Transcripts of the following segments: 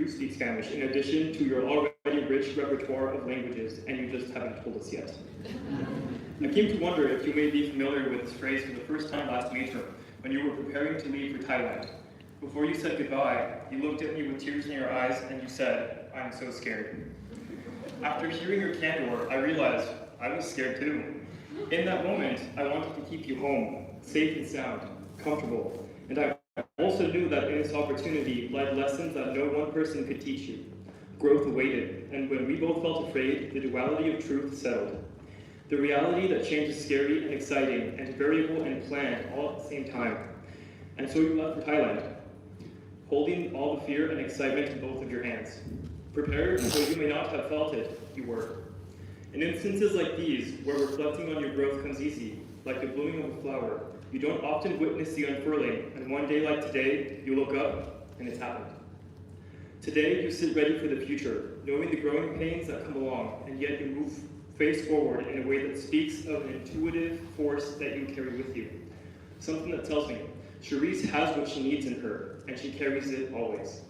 do speak Spanish in addition to your already rich repertoire of languages, and you just haven't told us yet. I came to wonder if you may be familiar with this phrase for the first time last May term, when you were preparing to leave for Thailand. Before you said goodbye, you looked at me with tears in your eyes and you said, "I'm so scared." After hearing your candor, I realized I was scared too. In that moment, I wanted to keep you home, safe and sound, comfortable, and I also knew that in this opportunity lied lessons that no one person could teach you. Growth awaited, and when we both felt afraid, the duality of truth settled. The reality that change is scary and exciting, and variable and planned all at the same time. And so you left for Thailand, holding all the fear and excitement in both of your hands. Prepared, though you may not have felt it, you were. In instances like these, where reflecting on your growth comes easy, like the blooming of a flower, you don't often witness the unfurling, and one day like today, you look up, and it's happened. Today, you sit ready for the future, knowing the growing pains that come along, and yet you move face forward in a way that speaks of an intuitive force that you carry with you. Something that tells me, Cherise has what she needs in her, and she carries it always.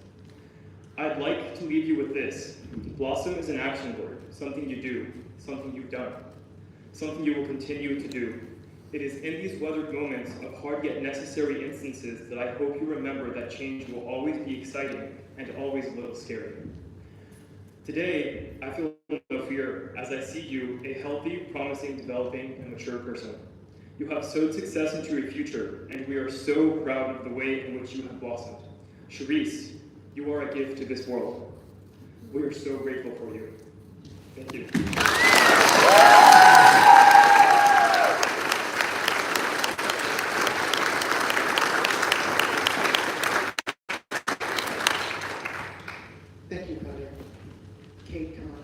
I'd like to leave you with this. Blossom is an action word, something you do, something you've done, something you will continue to do. It is in these weathered moments of hard yet necessary instances that I hope you remember that change will always be exciting and always a little scary. Today, I feel no fear as I see you, a healthy, promising, developing, and mature person. You have sowed success into your future, and we are so proud of the way in which you have blossomed. Cherise, you are a gift to this world. We are so grateful for you. Thank you. Thank you, Father. Kate, come on up.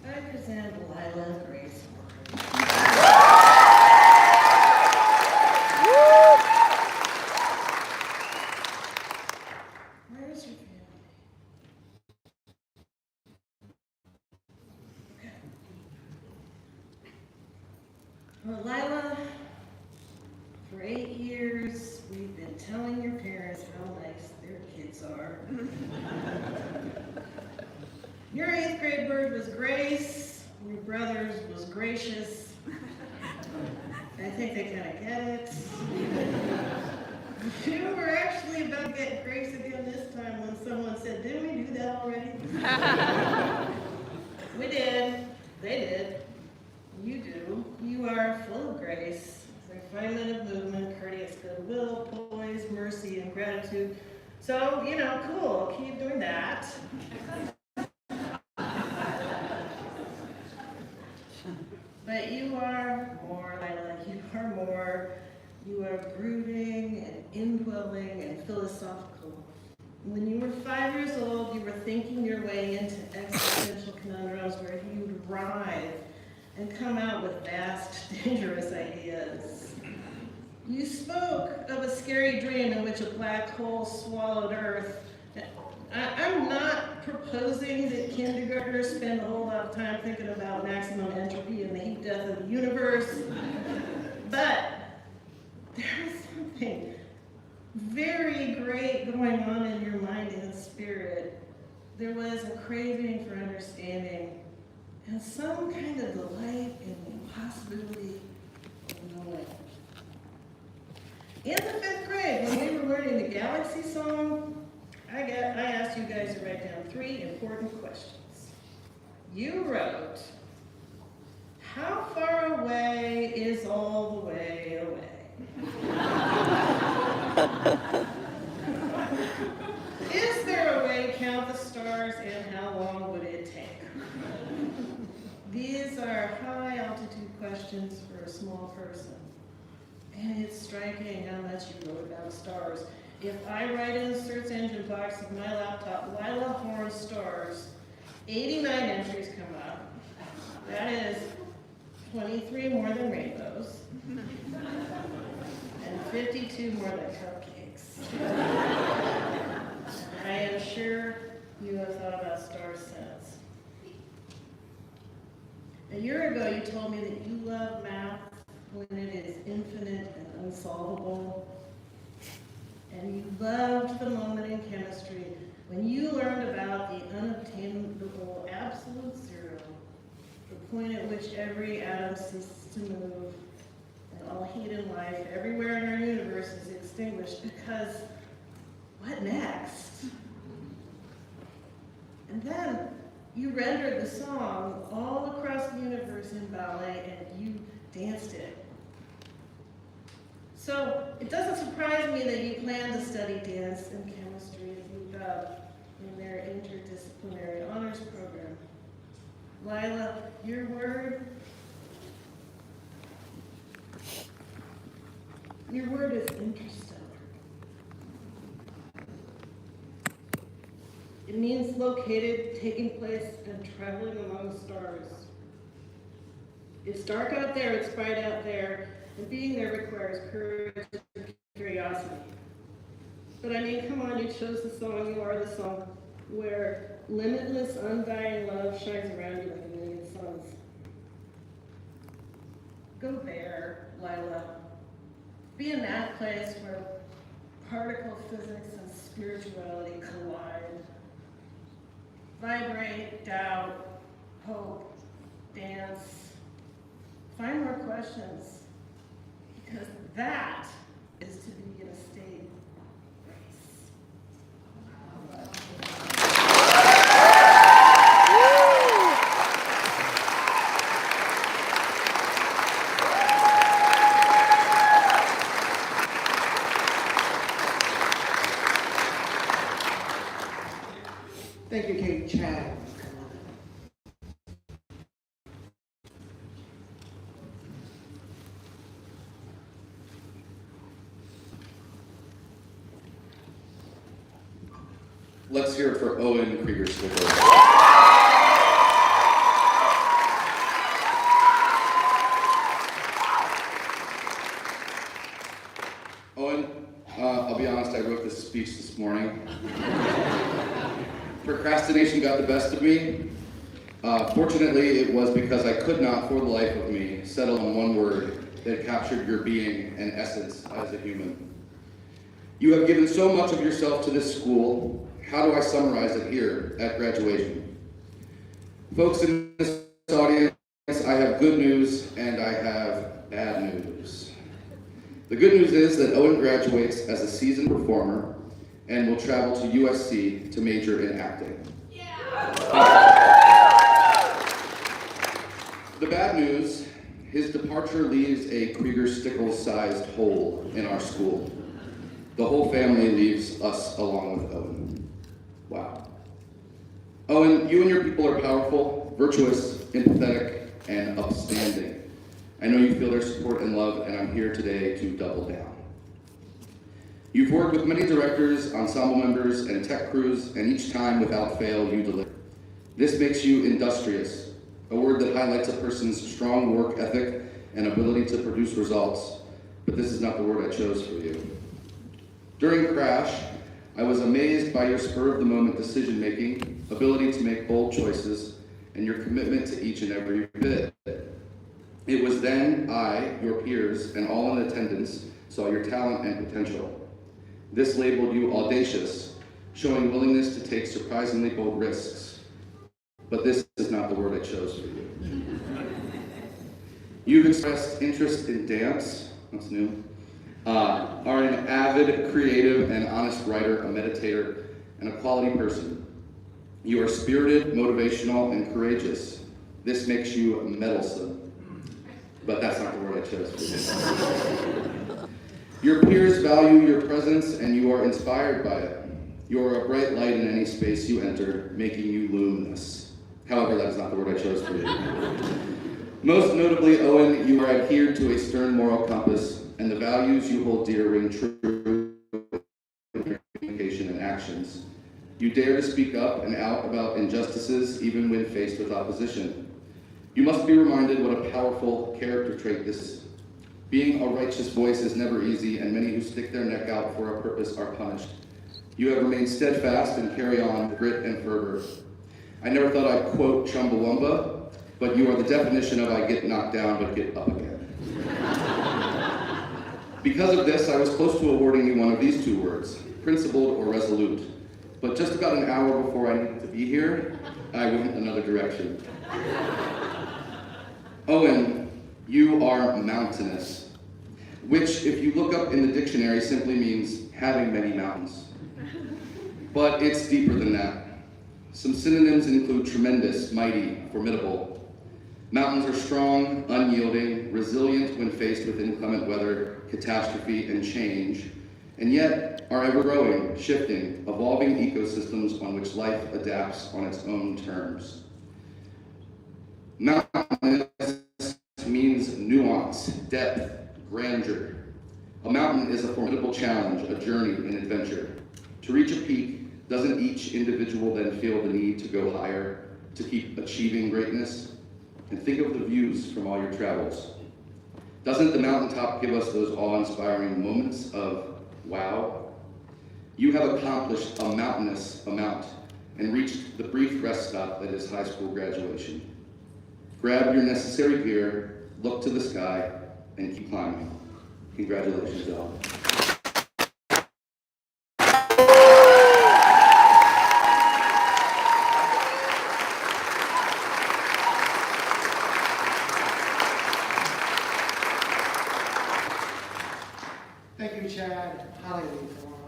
I present Lila Grace. Where's your family? Okay. Well, Lila, for 8 years, we've been telling your parents how nice their kids are. Your 8th grade bird was Grace, your brother's was Gracious. I think they kind of get it. You were actually about to get Grace again this time when someone said, "Didn't we do that already?" We did. They did. You do. You are full of grace, refinement of movement, courteous goodwill, poise, mercy, and gratitude. So, cool. Keep doing that. But you are more, Lila. You are more. You are brooding and indwelling and philosophical. When you were 5 years old, you were thinking your way into existential conundrums where you'd writhe and come out with vast, dangerous ideas. You spoke of a scary dream in which a black hole swallowed Earth. I'm not proposing that kindergartners spend a whole lot of time thinking about maximum entropy and the heat death of the universe, but there was something very great going on in your mind and spirit. There was a craving for understanding and some kind of delight in the impossibility of knowing. In the 5th grade, when we were learning the Galaxy song, I asked you guys to write down 3 important questions. You wrote, how far away is all the way away? Is there a way to count the stars, and how long would it take? These are high altitude questions for a small person. And it's striking how much you wrote about stars. If I write in the search engine box of my laptop, Lila Horn stars, 89 entries come up. That is 23 more than rainbows, and 52 more than cupcakes. I am sure you have thought about stars since. A year ago, you told me that you love math when it is infinite and unsolvable. And you loved the moment in chemistry when you learned about the unobtainable absolute zero, the point at which every atom ceases to move, and all heat and life everywhere in our universe is extinguished because what next? And then you rendered the song all across the universe in ballet and you danced it. So it doesn't surprise me that you plan to study dance and chemistry as you dub in their interdisciplinary honors program. Lila, your word is interstellar. It means located, taking place, and traveling among stars. It's dark out there, it's bright out there, and being there requires courage and curiosity. But I mean, come on, you chose the song, you are the song, where limitless, undying love shines around you like a million suns. Go there, Lila. Be in that place where particle physics and spirituality collide. Vibrate, doubt, hope, dance. Find more questions, because that is to be in a state of grace. Thank you, Kate. Chad. Let's hear it for Owen Krieger-Stickler. Owen, I'll be honest, I wrote this speech this morning. Procrastination got the best of me. Fortunately, it was because I could not, for the life of me, settle on one word that captured your being and essence as a human. You have given so much of yourself to this school. How do I summarize it here at graduation? Folks in this audience, I have good news and I have bad news. The good news is that Owen graduates as a seasoned performer and will travel to USC to major in acting. The bad news, his departure leaves a Krieger-Stickle-sized hole in our school. The whole family leaves us along with Owen. Wow. Owen, you and your people are powerful, virtuous, empathetic, and upstanding. I know you feel their support and love, and I'm here today to double down. You've worked with many directors, ensemble members, and tech crews, and each time, without fail, you deliver. This makes you industrious, a word that highlights a person's strong work ethic and ability to produce results, but this is not the word I chose for you. During Crash, I was amazed by your spur-of-the-moment decision-making, ability to make bold choices, and your commitment to each and every bit. It was then I, your peers, and all in attendance saw your talent and potential. This labeled you audacious, showing willingness to take surprisingly bold risks. But this is not the word I chose for you. You've expressed interest in dance, that's new, are an avid, creative, and honest writer, a meditator, and a quality person. You are spirited, motivational, and courageous. This makes you meddlesome. But that's not the word I chose for you. Your peers value your presence, and you are inspired by it. You are a bright light in any space you enter, making you luminous. However, that is not the word I chose for you. Most notably, Owen, you are adhered to a stern moral compass, and the values you hold dear ring true in your communication and actions. You dare to speak up and out about injustices, even when faced with opposition. You must be reminded what a powerful character trait this is. Being a righteous voice is never easy, and many who stick their neck out for a purpose are punished. You have remained steadfast and carry on with grit and fervor. I never thought I'd quote Chumbawamba, but you are the definition of I get knocked down but get up again. Because of this, I was close to awarding you one of these two words, principled or resolute. But just about an hour before I needed to be here, I went another direction. Owen, you are mountainous, which, if you look up in the dictionary, simply means having many mountains. But it's deeper than that. Some synonyms include tremendous, mighty, formidable. Mountains are strong, unyielding, resilient when faced with inclement weather, catastrophe, and change, and yet are ever-growing, shifting, evolving ecosystems on which life adapts on its own terms. Mountainous means nuance, depth, grandeur. A mountain is a formidable challenge, a journey, an adventure. To reach a peak, doesn't each individual then feel the need to go higher, to keep achieving greatness? And think of the views from all your travels. Doesn't the mountaintop give us those awe-inspiring moments of wow? You have accomplished a mountainous amount and reached the brief rest stop that is high school graduation. Grab your necessary gear, look to the sky, and keep climbing. Congratulations, all. Thank you, Chad. Holly, come on.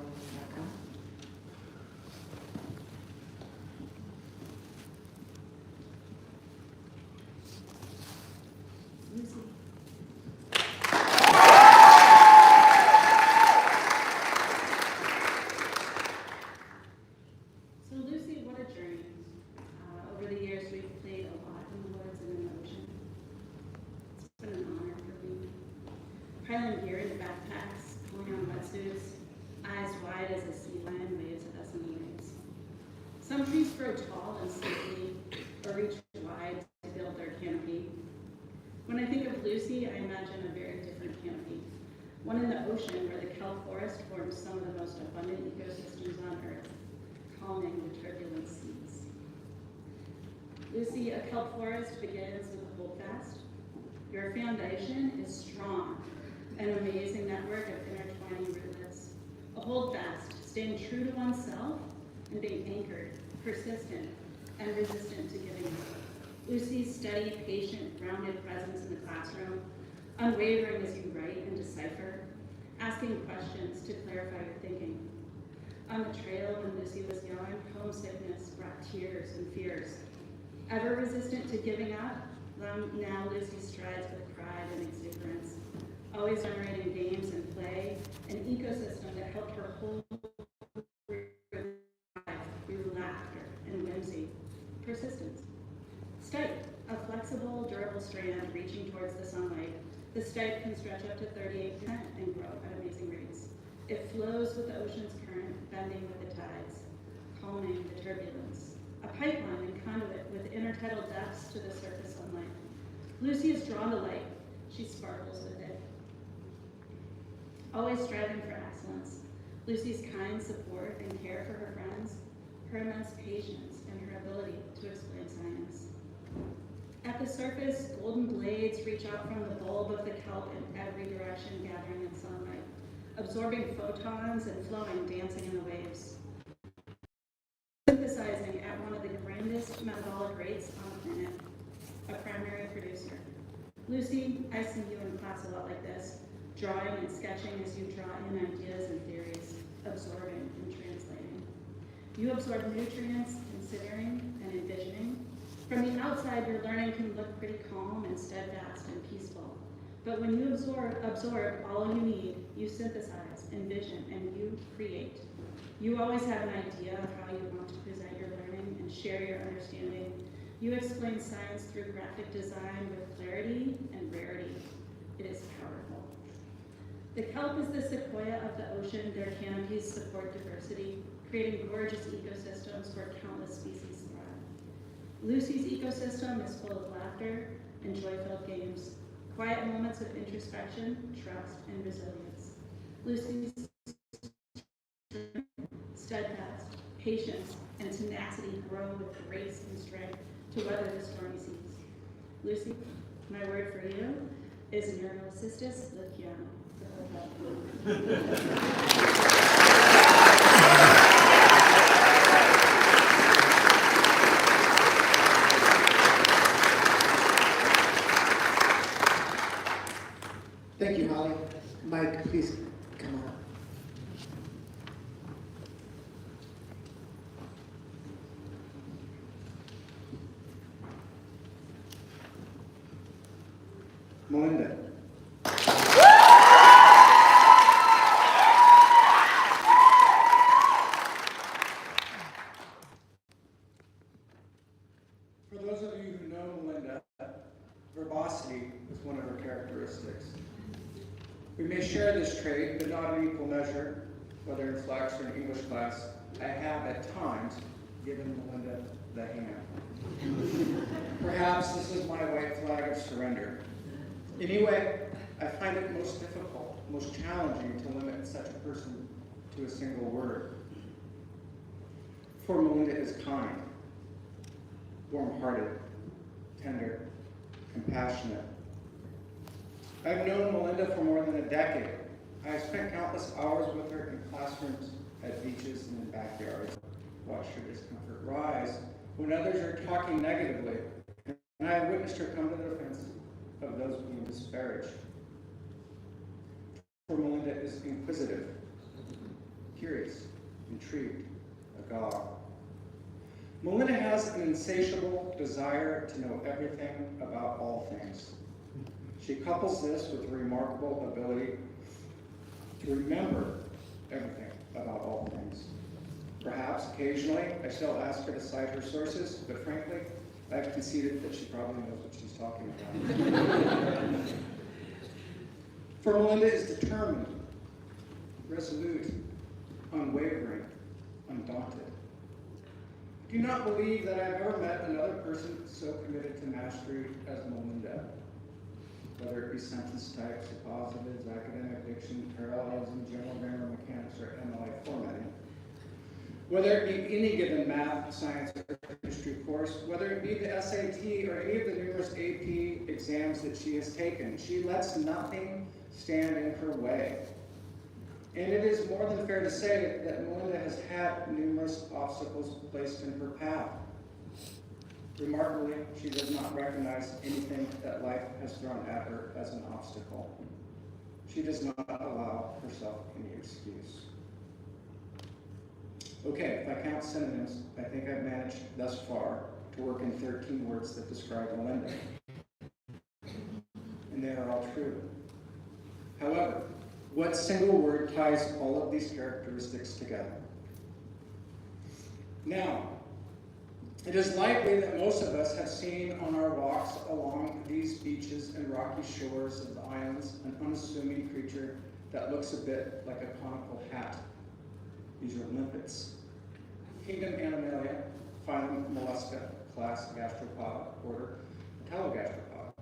So Lucy, what a journey. Over the years, we've played a lot in the woods and in the ocean. It's been an honor for me. Piling gear into backpacks, pulling on wetsuits, eyes wide as the sea lion waves at us in the waves. Some trees grow tall and stately, or reach wide to build their canopy. When I think of Lucy, I imagine a very different canopy. One in the ocean where the kelp forest forms some of the most abundant ecosystems on Earth, calming the turbulent seas. Lucy, a kelp forest begins with a holdfast. Your foundation is strong, an amazing network of intertwining rootlets. A holdfast, staying true to oneself and being anchored, persistent, and resistant to giving up. Lucy's steady, patient, grounded presence in the classroom, unwavering as you write and decipher, asking questions to clarify your thinking. On the trail when Lucy was young, homesickness brought tears and fears. Ever resistant to giving up, now Lucy strides with pride and exuberance, always generating games and play, an ecosystem that helped her hold through laughter and whimsy, persistence. Stipe, a flexible, durable strand reaching towards the sunlight. The stipe can stretch up to 38% and grow at amazing rates. It flows with the ocean's current, bending with the tides, calming the turbulence. A pipeline and conduit with intertidal depths to the surface sunlight. Lucy is drawn to light. She sparkles with it. Always striving for excellence. Lucy's kind support and care for her friends, her immense patience, and her ability to explain science. At the surface, golden blades reach out from the bulb of the kelp in every direction, gathering in sunlight, absorbing photons and flowing, dancing in the waves. Synthesizing at one of the grandest metabolic rates on the planet, a primary producer. Lucy, I see you in class a lot like this, drawing and sketching as you draw in ideas and theories, absorbing and translating. You absorb nutrients, considering and envisioning. From the outside, your learning can look pretty calm and steadfast and peaceful. But when you absorb all you need, you synthesize, envision, and you create. You always have an idea of how you want to present your learning and share your understanding. You explain science through graphic design with clarity and rarity. It is powerful. The kelp is the sequoia of the ocean. Their canopies support diversity, creating gorgeous ecosystems where countless species thrive. Lucy's ecosystem is full of laughter and joy-filled games, quiet moments of introspection, trust, and resilience. Lucy's steady patience, and tenacity grow with grace and strength to weather the stormy seas. Lucy, my word for you is neurocystis liquiano. Thank you, Holly. Mike, please come on. Melinda. For those of you who know Melinda, verbosity is one of her characteristics. We may share this trait, but not in equal measure, whether in flex or in English class. I have at times given Melinda the hand. Perhaps this is my white flag of surrender. Anyway, I find it most difficult, most challenging to limit such a person to a single word. For Melinda is kind, warm-hearted, tender, compassionate. I've known Melinda for more than a decade. I've spent countless hours with her in classrooms, at beaches, and in backyards. Watched her discomfort rise when others are talking negatively, and I have witnessed her come to the defense of those being disparaged. For Melinda is inquisitive, curious, intrigued, agog. Melinda has an insatiable desire to know everything about all things. She couples this with a remarkable ability to remember everything about all things. Perhaps occasionally I still ask her to cite her sources, but frankly, I've conceded that she probably knows what she's talking about. For Melinda is determined, resolute, unwavering, undaunted. I do not believe that I've ever met another person so committed to mastery as Melinda. Whether it be sentence types, suppositives, academic diction, parallelism, general grammar mechanics, or MLA formatting. Whether it be any given math, science, or history course, whether it be the SAT or any of the numerous AP exams that she has taken, she lets nothing stand in her way. And it is more than fair to say that Melinda has had numerous obstacles placed in her path. Remarkably, she does not recognize anything that life has thrown at her as an obstacle. She does not allow herself any excuse. Okay, if I count synonyms, I think I've managed thus far to work in 13 words that describe Melinda. And they are all true. However, what single word ties all of these characteristics together? Now, it is likely that most of us have seen on our walks along these beaches and rocky shores of the islands an unassuming creature that looks a bit like a conical hat. These are limpets. Kingdom Animalia, phylum Mollusca, class Gastropod, order Telogastropod.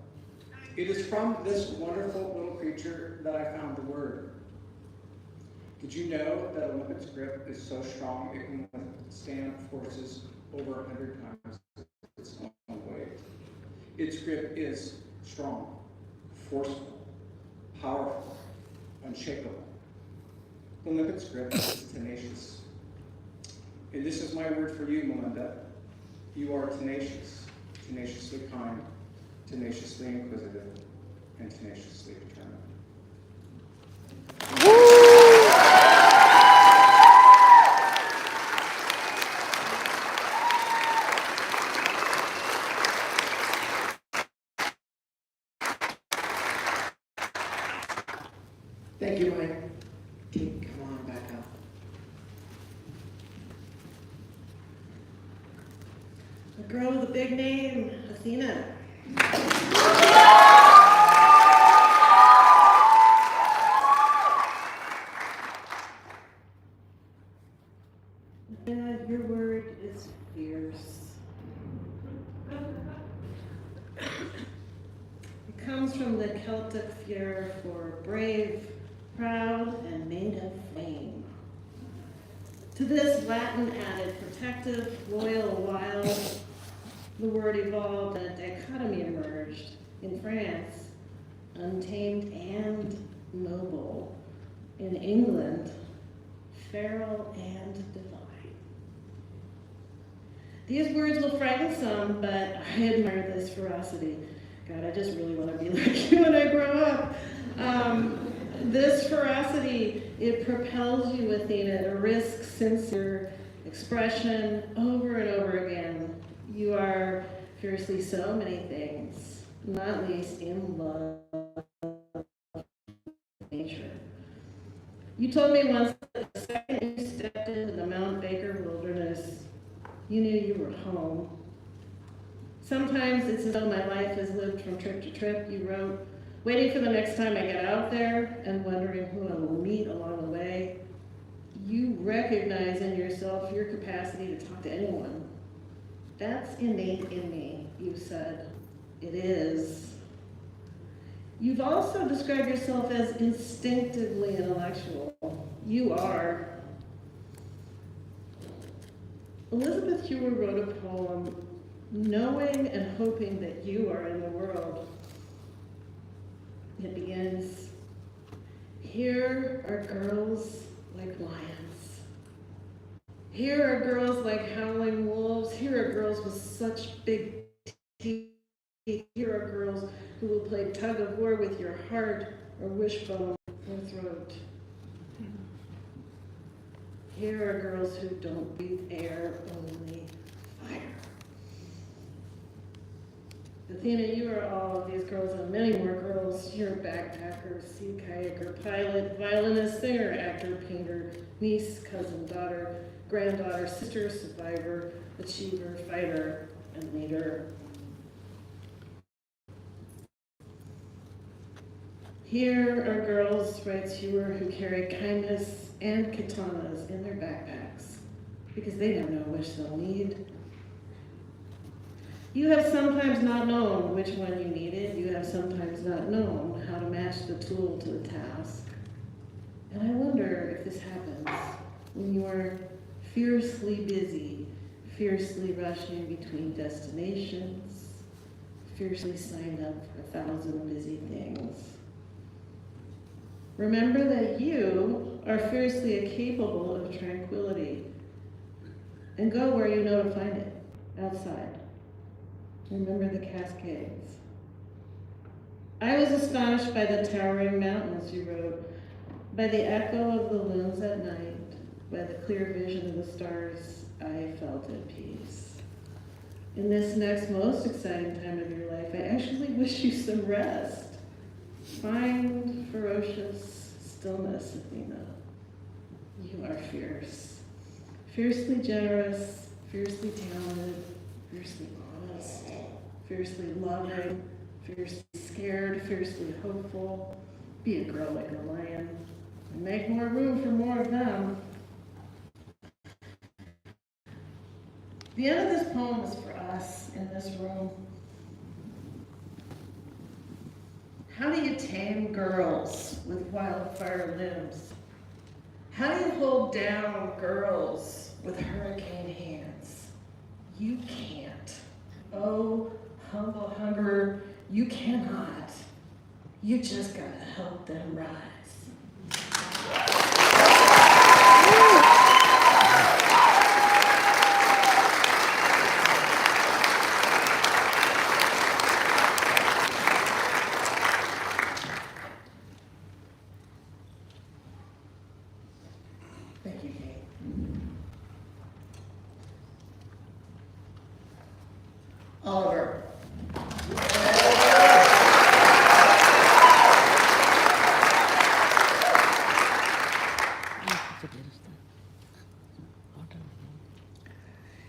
It is from this wonderful little creature that I found the word. Did you know that a limpet's grip is so strong it can withstand forces over 100 times its own weight? Its grip is strong, forceful, powerful, unshakable. The limpet's grip is tenacious. And this is my word for you, Melinda. You are tenacious, tenaciously kind, tenaciously inquisitive, and tenaciously determined. Thank you, Mike. Kate, come on back up. The girl with the big name, Athena. Athena, your word is fierce. It comes from the Celtic fure for brave, proud, and made of flame. To this, Latin added protective, loyal, wild. The word evolved and a dichotomy emerged. In France, untamed and noble. In England, feral and divine. These words will frighten some, but I admire this ferocity. God, I just really want to be like you when I grow up. This ferocity, it propels you, Athena, to risk sincere expression over and over again. You are fiercely so many things, not least in love with nature. You told me once that the second you stepped into the Mount Baker wilderness, you knew you were home. Sometimes it's as though my life is lived from trip to trip, you wrote, waiting for the next time I get out there and wondering who I will meet along the way. You recognize in yourself your capacity to talk to anyone. That's innate in me, you said. It is. You've also described yourself as instinctively intellectual. You are. Elizabeth Hewer wrote a poem, knowing and hoping that you are in the world. It begins, here are girls like lions. Here are girls like howling wolves. Here are girls with such big teeth. Here are girls who will play tug of war with your heart or wishbone or throat. Here are girls who don't breathe air, only fire. Athena, you are all of these girls and many more girls. You're a backpacker, sea kayaker, pilot, violinist, singer, actor, painter, niece, cousin, daughter, granddaughter, sister, survivor, achiever, fighter, and leader. Here are girls, writes Hewer, who carry kindness and katanas in their backpacks because they never know which they'll need. You have sometimes not known which one you needed. You have sometimes not known how to match the tool to the task. And I wonder if this happens when you are fiercely busy, fiercely rushing between destinations, fiercely signed up for 1,000 busy things. Remember that you are fiercely capable of tranquility, and go where you know to find it, outside. Remember the Cascades. I was astonished by the towering mountains, you wrote, by the echo of the loons at night, by the clear vision of the stars. I felt at peace. In this next most exciting time of your life, I actually wish you some rest. Find ferocious stillness, Athena. You are fierce. Fiercely generous, fiercely talented, fiercely honest, fiercely loving, fiercely scared, fiercely hopeful. Be a girl like a lion and make more room for more of them. The end of this poem is for us in this room. How do you tame girls with wildfire limbs? How do you hold down girls with hurricane hands? You can't. Oh, humble hunger, you cannot. You just gotta help them rise. Thank you, Kate. Oliver.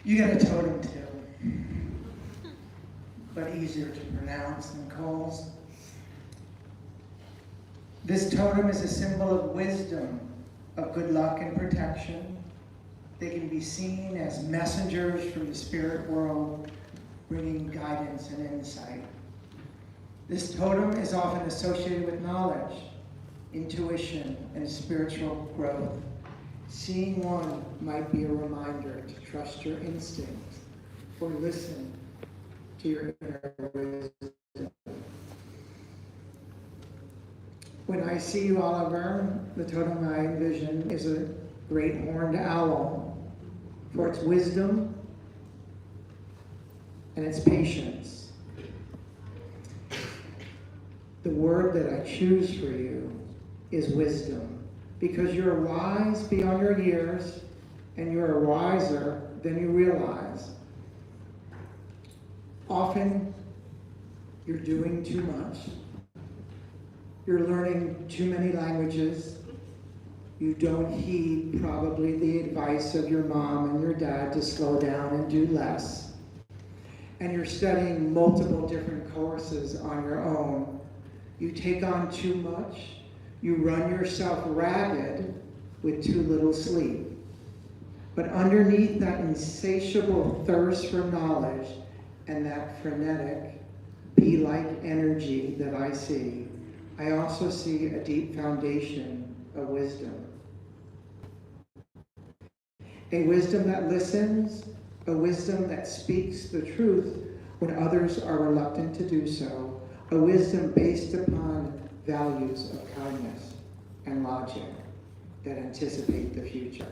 You got a totem too, but easier to pronounce than Cole's. This totem is a symbol of wisdom, of good luck and protection. They can be seen as messengers from the spirit world, bringing guidance and insight. This totem is often associated with knowledge, intuition, and spiritual growth. Seeing one might be a reminder to trust your instinct or listen to your inner wisdom. When I see you, Oliver, the totem I envision is a great horned owl for its wisdom and its patience. The word that I choose for you is wisdom, because you're wise beyond your years and you're wiser than you realize. Often, you're doing too much. You're learning too many languages. You don't heed probably the advice of your mom and your dad to slow down and do less. And you're studying multiple different courses on your own. You take on too much. You run yourself ragged with too little sleep. But underneath that insatiable thirst for knowledge and that frenetic, bee-like energy that I see, I also see a deep foundation of wisdom. A wisdom that listens, a wisdom that speaks the truth when others are reluctant to do so, a wisdom based upon values of kindness and logic that anticipate the future.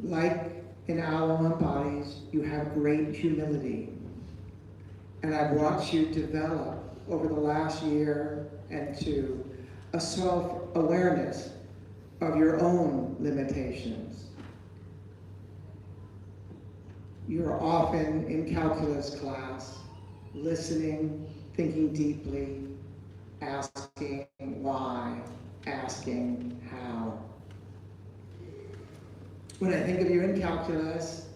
Like an owl embodies, you have great humility. And I've watched you develop over the last year and two a self-awareness of your own limitations. You're often in calculus class, listening, thinking deeply, asking why, asking how. When I think of you in calculus,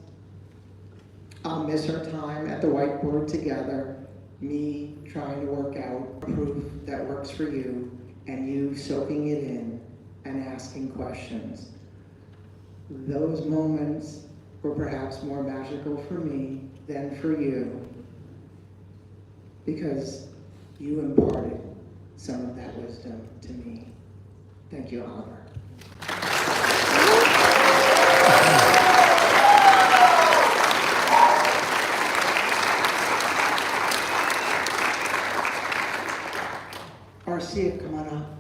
I'll miss our time at the whiteboard together, me trying to work out proof that works for you, and you soaking it in and asking questions. Those moments were perhaps more magical for me than for you, because you imparted some of that wisdom to me. Thank you, Oliver. Marcia, come on up.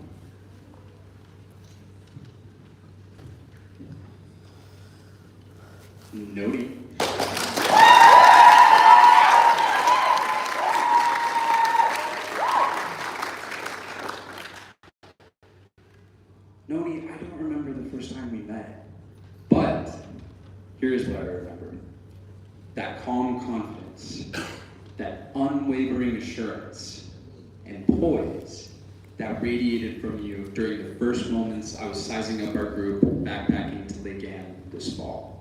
Noti. Noti, I don't remember the first time we met, but here's what I remember. That calm confidence, that unwavering assurance, and poise that radiated from you during the first moments I was sizing up our group backpacking to Lake Anne this fall.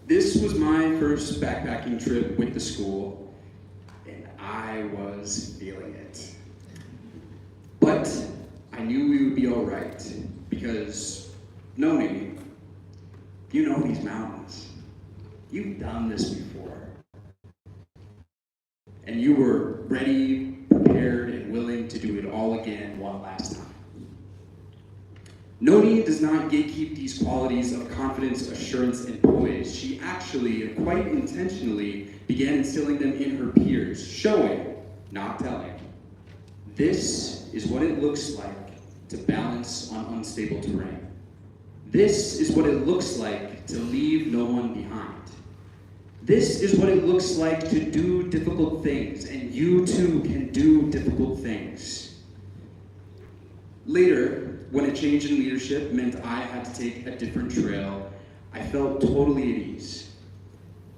This was my first backpacking trip with the school, and I was feeling it. But I knew we would be all right, because Noni, you know these mountains. You've done this before. And you were ready, prepared, and willing to do it all again one last time. Noni does not gatekeep these qualities of confidence, assurance, and poise. She actually, and quite intentionally, began instilling them in her peers, showing, not telling. This is what it looks like to balance on unstable terrain. This is what it looks like to leave no one behind. This is what it looks like to do difficult things, and you too can do difficult things. Later, when a change in leadership meant I had to take a different trail, I felt totally at ease.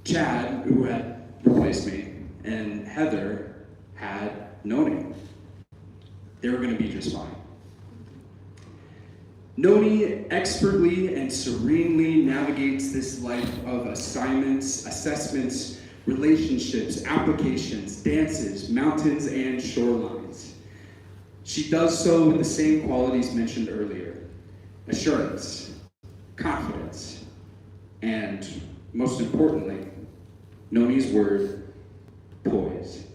Chad, who had replaced me, and Heather had Noni. They were going to be just fine. Noni expertly and serenely navigates this life of assignments, assessments, relationships, applications, dances, mountains, and shorelines. She does so with the same qualities mentioned earlier: assurance, confidence, and most importantly, Noni's word, poise.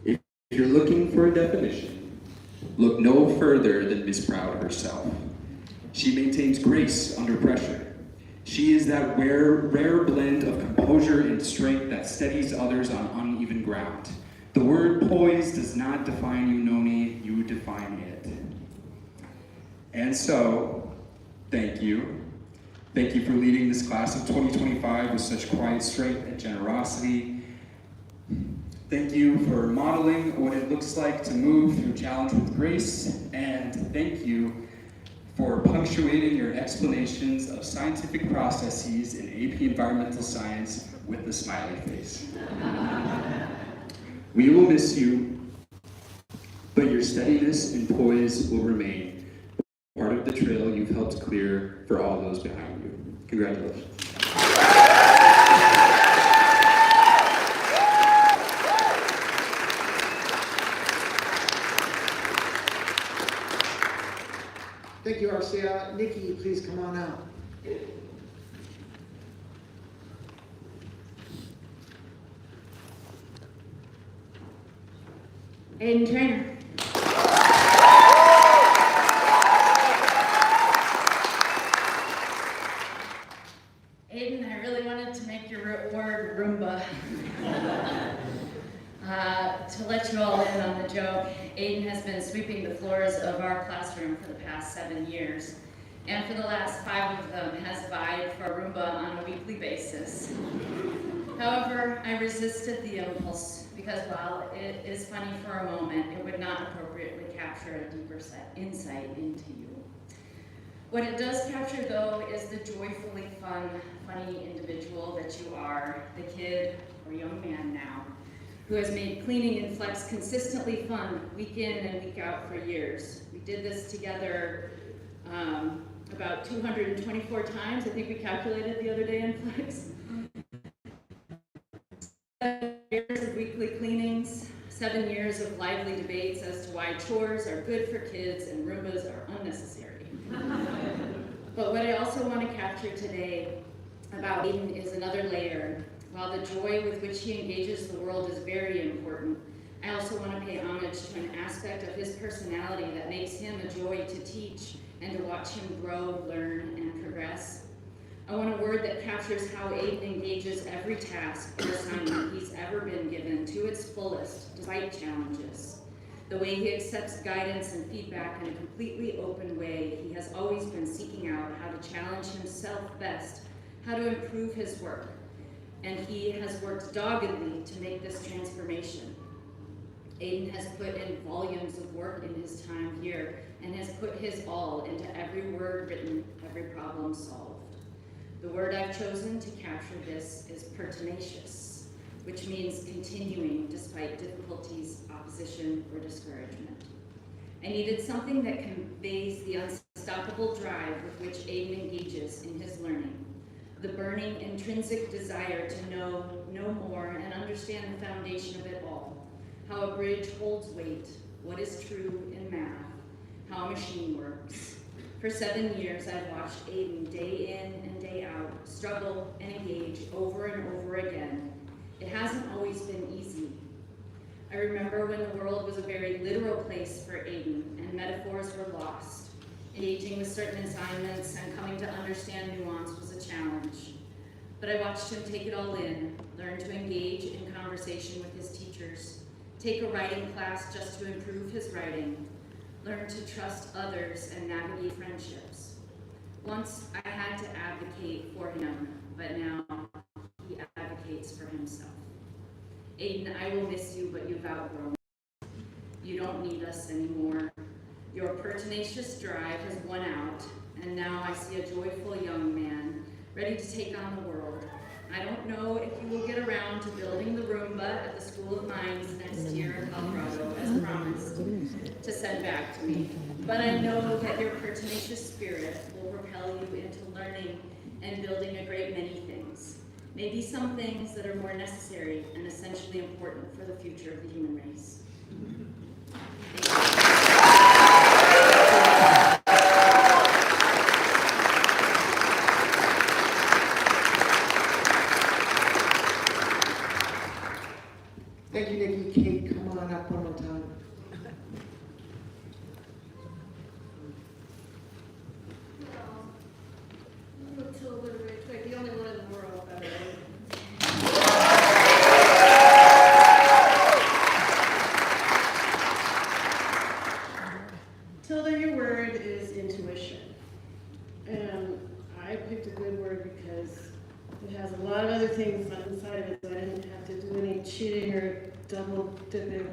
If you're looking for a definition, look no further than Miss Proud herself. She maintains grace under pressure. She is that rare blend of composure and strength that steadies others on uneven ground. The word poise does not define you, Noni, you define it. And so, thank you. Thank you for leading this class of 2025 with such quiet strength and generosity. Thank you for modeling what it looks like to move through challenge with grace, and thank you for punctuating your explanations of scientific processes in AP Environmental Science with the smiley face. We will miss you, but your steadiness and poise will remain part of the trail you've helped clear for all those behind you. Congratulations. Thank you, Arcia. Nikki, please come on out. Aiden Trainer. Aiden, I really wanted to make your word Roomba. To let you all in on the joke, Aiden has been sweeping the floors of our classroom for the past 7 years, and for the last 5 of them has vied for Roomba on a weekly basis. However, I resisted the impulse because while it is funny for a moment, it would not appropriately capture a deeper insight into you. What it does capture, though, is the joyfully funny individual that you are, the kid or young man now, who has made cleaning and flex consistently fun week in and week out for years. We did this together about 224 times, I think we calculated the other day in flex. 7 years of weekly cleanings, 7 years of lively debates as to why chores are good for kids and Roombas are unnecessary. But what I also want to capture today about Aiden is another layer. While the joy with which he engages the world is very important, I also want to pay homage to an aspect of his personality that makes him a joy to teach and to watch him grow, learn, and progress. I want a word that captures how Aiden engages every task or assignment he's ever been given to its fullest, despite challenges. The way he accepts guidance and feedback in a completely open way, he has always been seeking out how to challenge himself best, how to improve his work. And he has worked doggedly to make this transformation. Aiden has put in volumes of work in his time here and has put his all into every word written, every problem solved. The word I've chosen to capture this is pertinacious, which means continuing despite difficulties, opposition, or discouragement. I needed something that conveys the unstoppable drive with which Aiden engages in his learning. The burning intrinsic desire to know more and understand the foundation of it all, how a bridge holds weight, what is true in math, how a machine works. For 7 years, I've watched Aiden day in and day out, struggle and engage over and over again. It hasn't always been easy. I remember when the world was a very literal place for Aiden and metaphors were lost. Engaging with certain assignments and coming to understand nuance was a challenge. But I watched him take it all in, learn to engage in conversation with his teachers, take a writing class just to improve his writing, learn to trust others and navigate friendships. Once I had to advocate for him, but now he advocates for himself. Aiden, I will miss you, but you've outgrown. You don't need us anymore. Your pertinacious drive has won out, and now I see a joyful young man ready to take on the world. I don't know if you will get around to building the Roomba at the School of Mines next year in Colorado, as promised, to send back to me. But I know that your pertinacious spirit will propel you into learning and building a great many things. Maybe some things that are more necessary and essentially important for the future of the human race. Thank you, Nikki. Kate, come on up one more time. It has a lot of other things inside of it, so I didn't have to do any cheating or double dipping.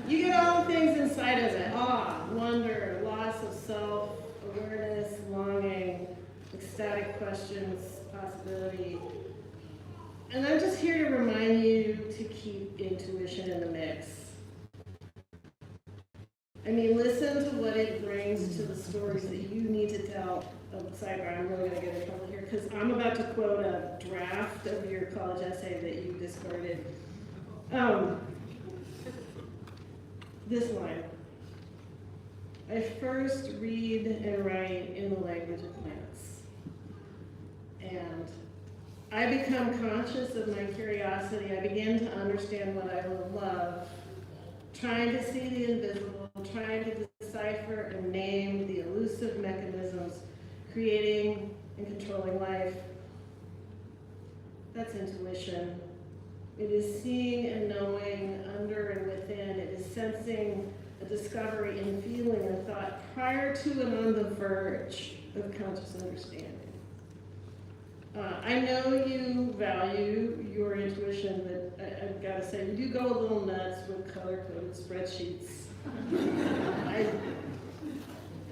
You get all the things inside of it: awe, wonder, loss of self, awareness, longing, ecstatic questions, possibility. And I'm just here to remind you to keep intuition in the mix. I mean, listen to what it brings to the stories that you need to tell. Oh, sidebar, I'm really going to get in trouble here, because I'm about to quote a draft of your college essay that you discarded. This line: I first read and write in the language of plants. And I become conscious of my curiosity. I begin to understand what I will love, trying to see the invisible, trying to decipher and name the elusive mechanisms creating and controlling life. That's intuition. It is seeing and knowing under and within. It is sensing a discovery and feeling a thought prior to and on the verge of conscious understanding. I know you value your intuition, but I've got to say, you do go a little nuts with color-coded spreadsheets.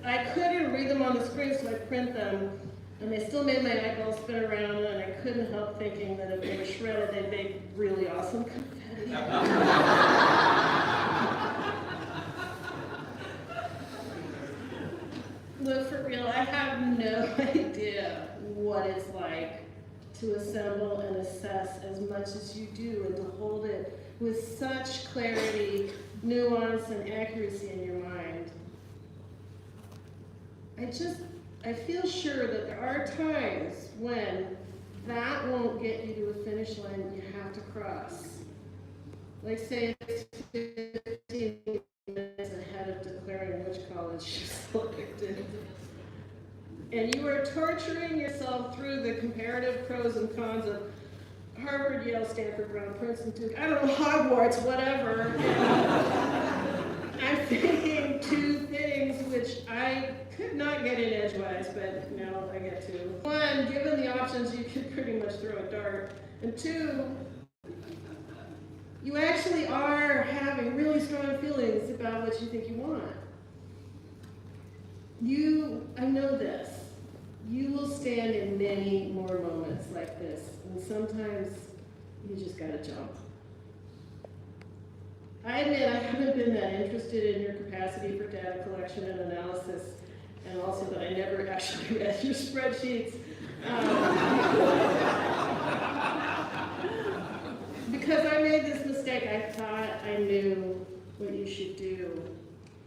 I couldn't read them on the screen, so I print them, and they still made my eyeballs spin around, and I couldn't help thinking that if they were shredded, they'd make really awesome confetti. Look, for real, I have no idea what it's like to assemble and assess as much as you do, and to hold it with such clarity, nuance, and accuracy in your mind. I feel sure that there are times when that won't get you to a finish line you have to cross. Like, say it's 15 minutes ahead of declaring which college you selected. And you are torturing yourself through the comparative pros and cons of Harvard, Yale, Stanford, Brown, Princeton, Duke, I don't know, Hogwarts, whatever. And I'm thinking two things which I could not get in edgewise, but now I get to. One, given the options, you can pretty much throw a dart. And two, you actually are having really strong feelings about what you think you want. I know this. You will stand in many more moments like this, and sometimes you just gotta jump. I admit I haven't been that interested in your capacity for data collection and analysis, and also that I never actually read your spreadsheets. Because I made this mistake, I thought I knew what you should do.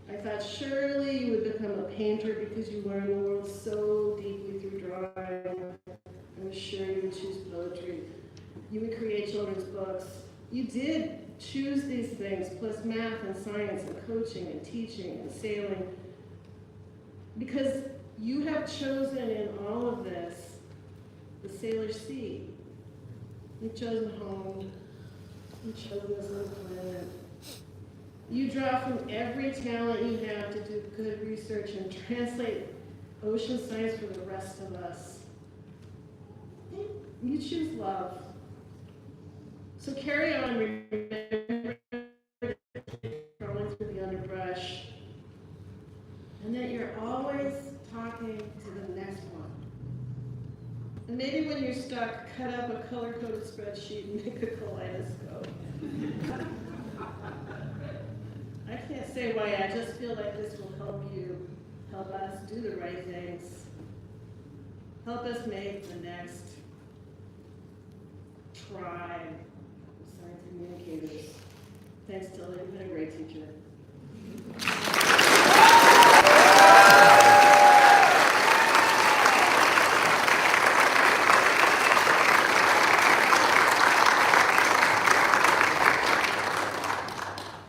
I thought surely you would become a painter because you learned the world so deeply through drawing. I was sure you would choose poetry. You would create children's books. You did choose these things, plus math and science and coaching and teaching and sailing. Because you have chosen in all of this the sailor's sea. You've chosen home. You've chosen this little planet. You draw from every talent you have to do good research and translate ocean science for the rest of us. You choose love. So carry on, remember crawling through the underbrush, and that you're always talking to the next one. And maybe when you're stuck, cut up a color-coded spreadsheet and make a kaleidoscope. I can't say why, I just feel like this will help us do the right things. Help us make the next tribe of science communicators. Thanks, Tilly, you've been a great teacher.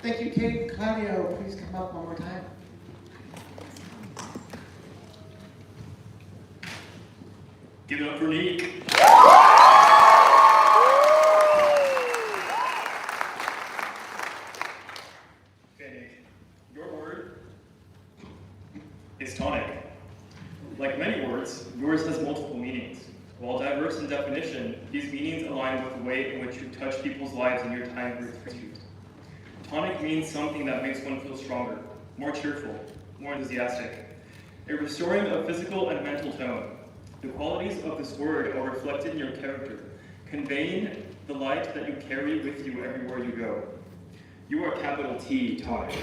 Thank you, Kate. Claudio, please come up one more time. Give it up for Nick. is tonic. Like many words, yours has multiple meanings. While diverse in definition, these meanings align with the way in which you touch people's lives in your time with pursuit. Tonic means something that makes one feel stronger, more cheerful, more enthusiastic. A restoring of physical and mental tone. The qualities of this word are reflected in your character, conveying the light that you carry with you everywhere you go. You are capital T tonic.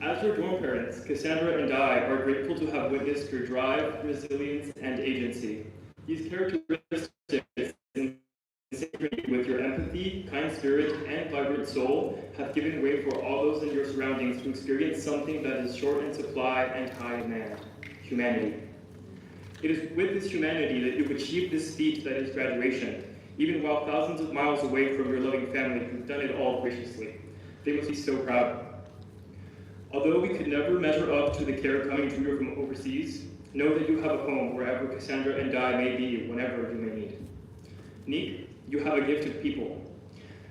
As your dorm parents, Cassandra and I are grateful to have witnessed your drive, resilience, and agency. These characteristics, in synchrony with your empathy, kind spirit, and vibrant soul, have given way for all those in your surroundings to experience something that is short in supply and high demand: humanity. It is with this humanity that you've achieved this feat that is graduation. Even while thousands of miles away from your loving family, you've done it all graciously. They must be so proud. Although we could never measure up to the care coming to you from overseas, know that you have a home wherever Cassandra and I may be, whenever you may need. Nick, you have a gift of people.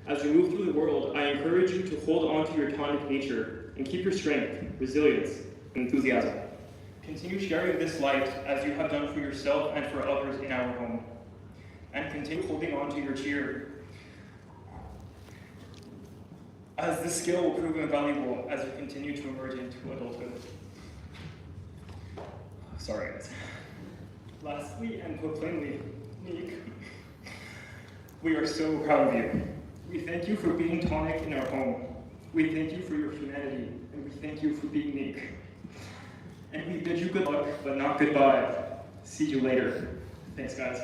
As you move through the world, I encourage you to hold on to your tonic nature and keep your strength, resilience, and enthusiasm. Continue sharing this light as you have done for yourself and for others in our home. And continue holding on to your cheer, as this skill will prove invaluable as you continue to emerge into adulthood. Sorry, guys. Lastly, and put plainly, Nick, we are so proud of you. We thank you for being tonic in our home. We thank you for your humanity, and we thank you for being Nick. And we bid you good luck, but not goodbye. See you later. Thanks, guys.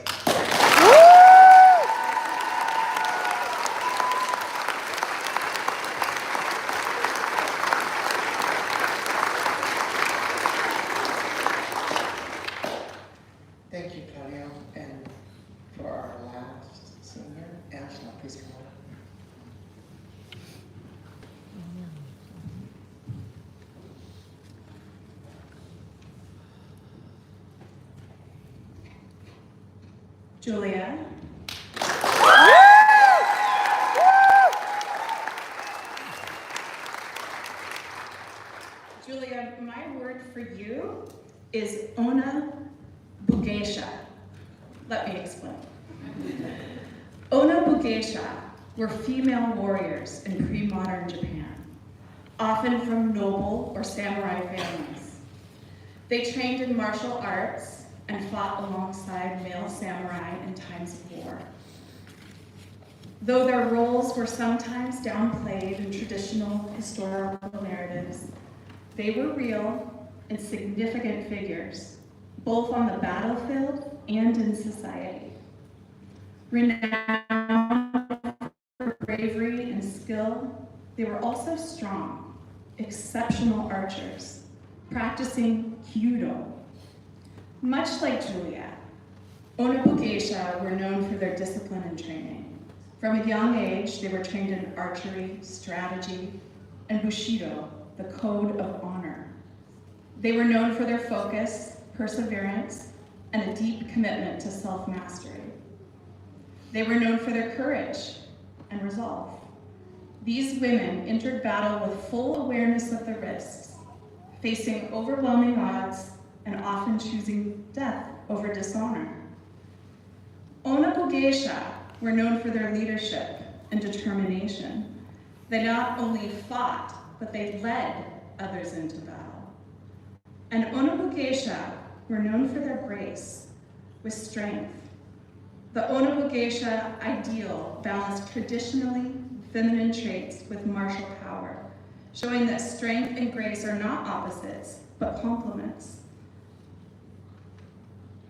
Thank you, Claudio. And for our last senior, Angela, please come on. Julia. Julia, my word for you is Ona Bugeisha. Let me explain. Ona Bugeisha were female warriors in pre-modern Japan, often from noble or samurai families. They trained in martial arts and fought alongside male samurai in times of war. Though their roles were sometimes downplayed in traditional historical narratives, they were real and significant figures, both on the battlefield and in society. Renowned for bravery and skill, they were also strong, exceptional archers, practicing kyudo. Much like Julia, Ona Bugeisha were known for their discipline and training. From a young age, they were trained in archery, strategy, and bushido, the code of honor. They were known for their focus, perseverance, and a deep commitment to self-mastery. They were known for their courage and resolve. These women entered battle with full awareness of the risks, facing overwhelming odds and often choosing death over dishonor. Ona Bugeisha were known for their leadership and determination. They not only fought, but they led others into battle. And Ona Bugeisha were known for their grace with strength. The Ona Bugeisha ideal balanced traditionally feminine traits with martial power, showing that strength and grace are not opposites, but complements.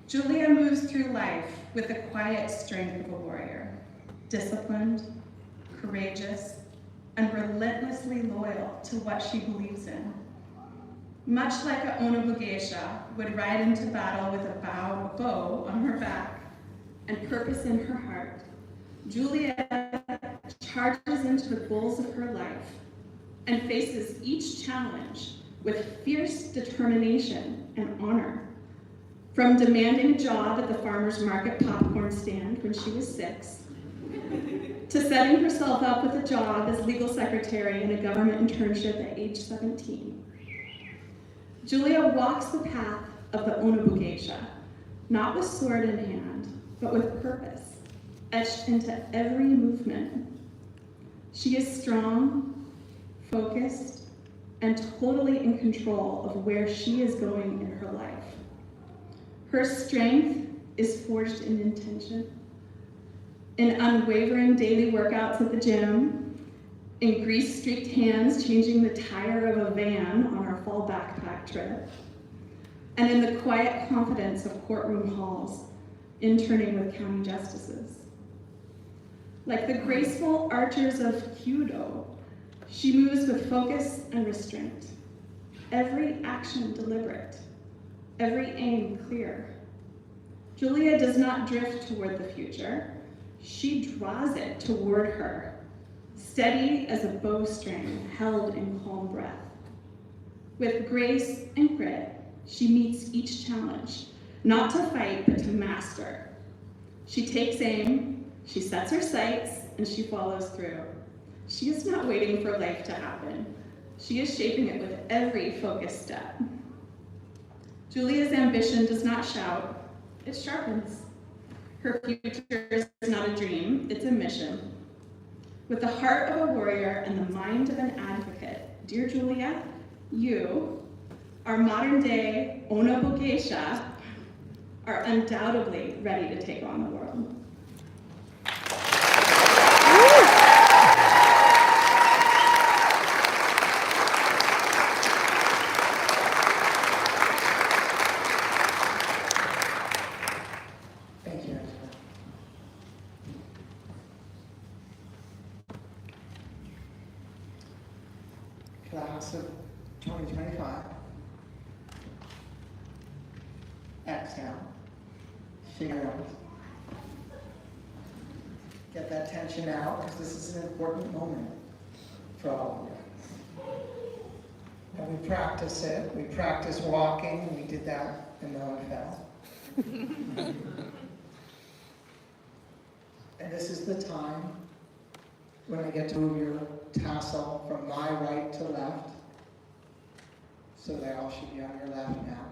Julia moves through life with the quiet strength of a warrior, disciplined, courageous, and relentlessly loyal to what she believes in. Much like a Ona Bugeisha would ride into battle with a bow on her back and purpose in her heart, Julia charges into the goals of her life and faces each challenge with fierce determination and honor. From demanding a job at the farmer's market popcorn stand when she was 6, to setting herself up with a job as legal secretary in a government internship at age 17. Julia walks the path of the Onabugeisha, not with sword in hand, but with purpose, etched into every movement. She is strong, focused, and totally in control of where she is going in her life. Her strength is forged in intention, in unwavering daily workouts at the gym, in grease-streaked hands changing the tire of a van on our fall backpack trip, and in the quiet confidence of courtroom halls, interning with county justices. Like the graceful archers of Kyudo, she moves with focus and restraint, every action deliberate, every aim clear. Julia does not drift toward the future, she draws it toward her, steady as a bowstring held in calm breath. With grace and grit, she meets each challenge, not to fight, but to master. She takes aim, she sets her sights, and she follows through. She is not waiting for life to happen. She is shaping it with every focused step. Julia's ambition does not shout, it sharpens. Her future is not a dream, it's a mission. With the heart of a warrior and the mind of an advocate, dear Julia, you, our modern day Onabugeisha, are undoubtedly ready to take on the world. Thank you, Angela. Class of 2025. Exhale. Figure out. Get that tension out, because this is an important moment for all of you. And we practice it. We practice walking. We did that and no one fell. And this is the time when I get to move your tassel from my right to left. So they all should be on your left now.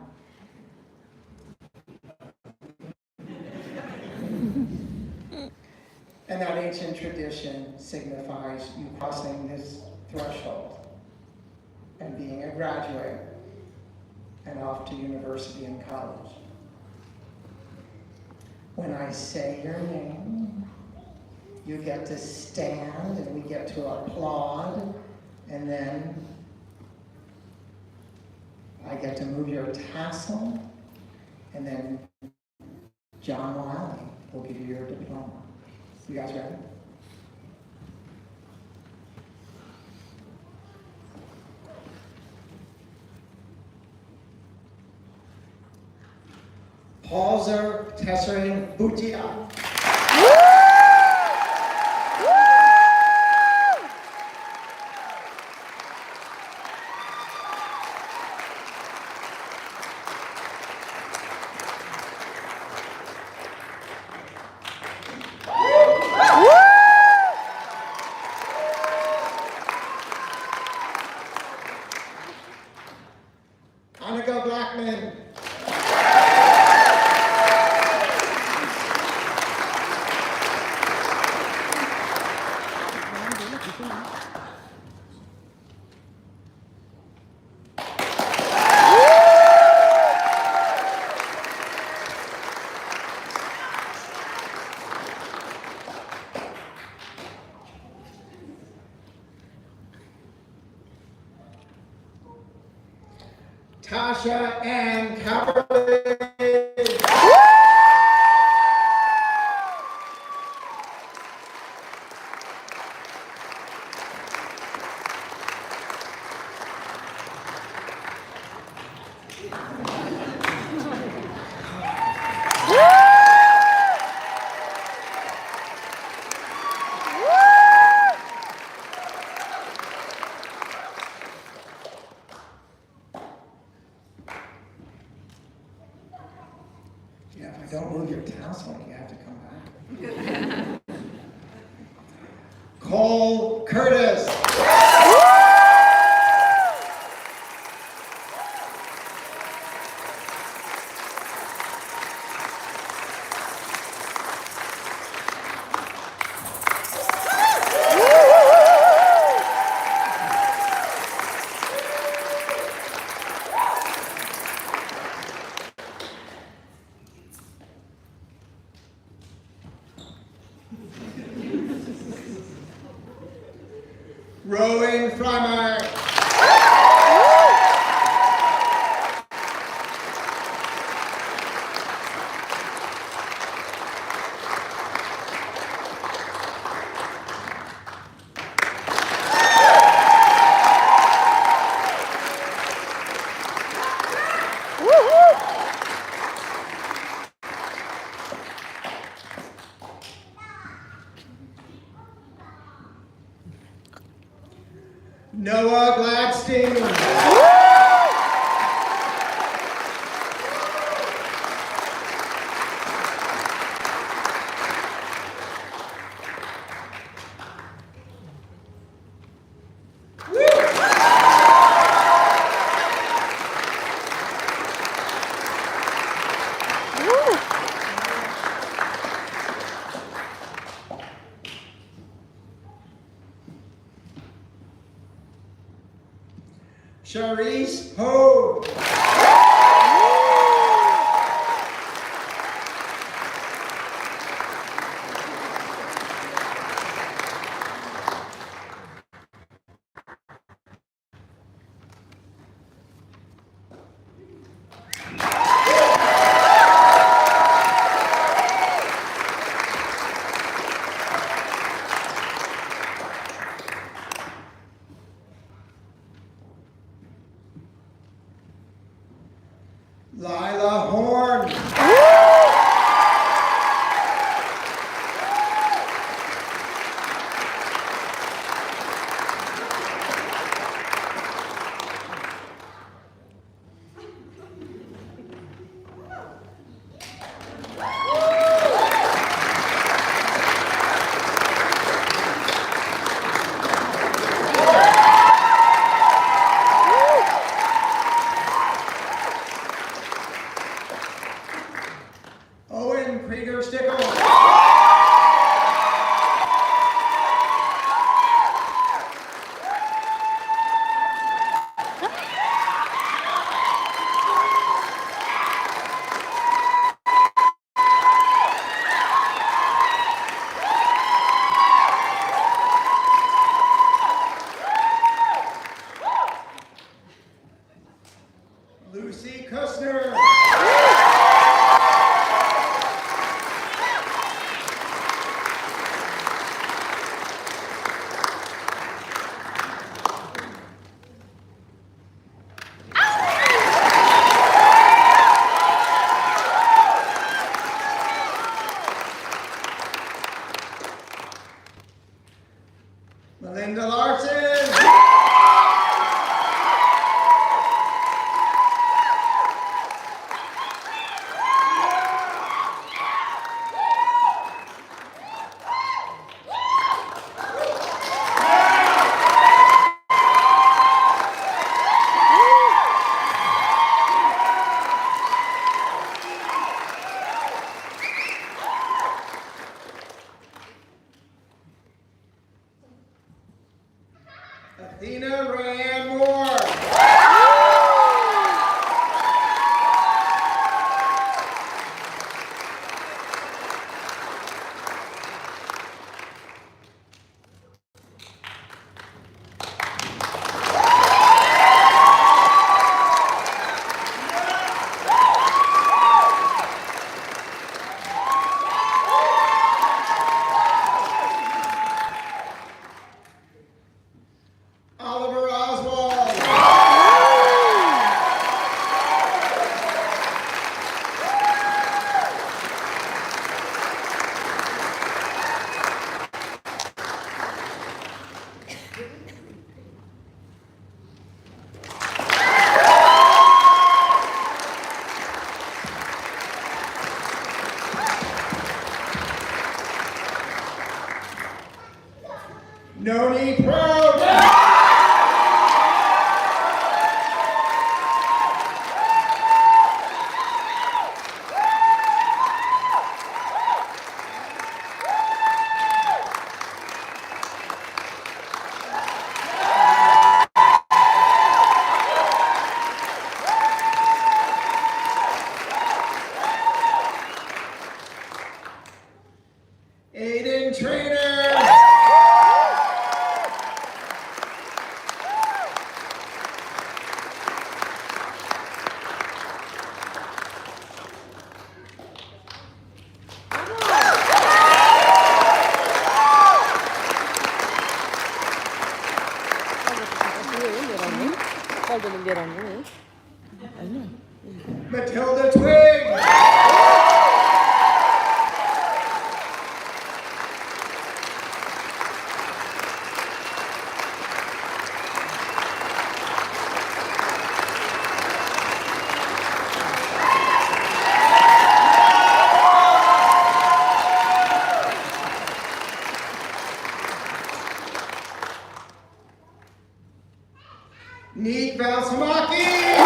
And that ancient tradition signifies you crossing this threshold and being a graduate and off to university and college. When I say your name, you get to stand and we get to applaud, and then I get to move your tassel, and then John Wiley will give you your diploma. You guys ready? Palzer Tesserin Butia. Annika Blackman. Tasha Ann Caberlet. Yeah, if I don't move your tassel, you have to come back. Cole Curtis. time. Noah Gladstein. Charisse Ho. Lila Horn. Owen Krieger Stickle. Lucy Kushner. Melinda Larson. Athena Rayanne Moore. Oliver Oswald. Matilda Twig! Neat Valsamaki!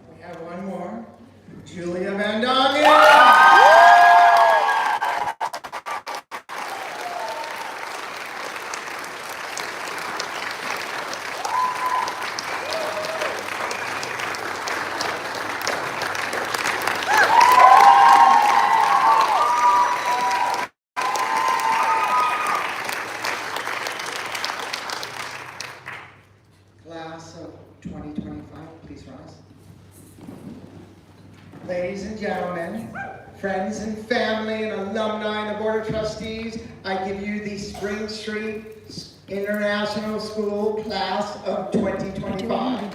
We have one more. Julia Van Dongen! Class of 2025, please rise. Ladies and gentlemen, friends and family and alumni and the Board of Trustees, I give you the Spring Street International School Class of 2025.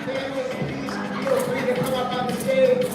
Families, please feel free to come up on the stage.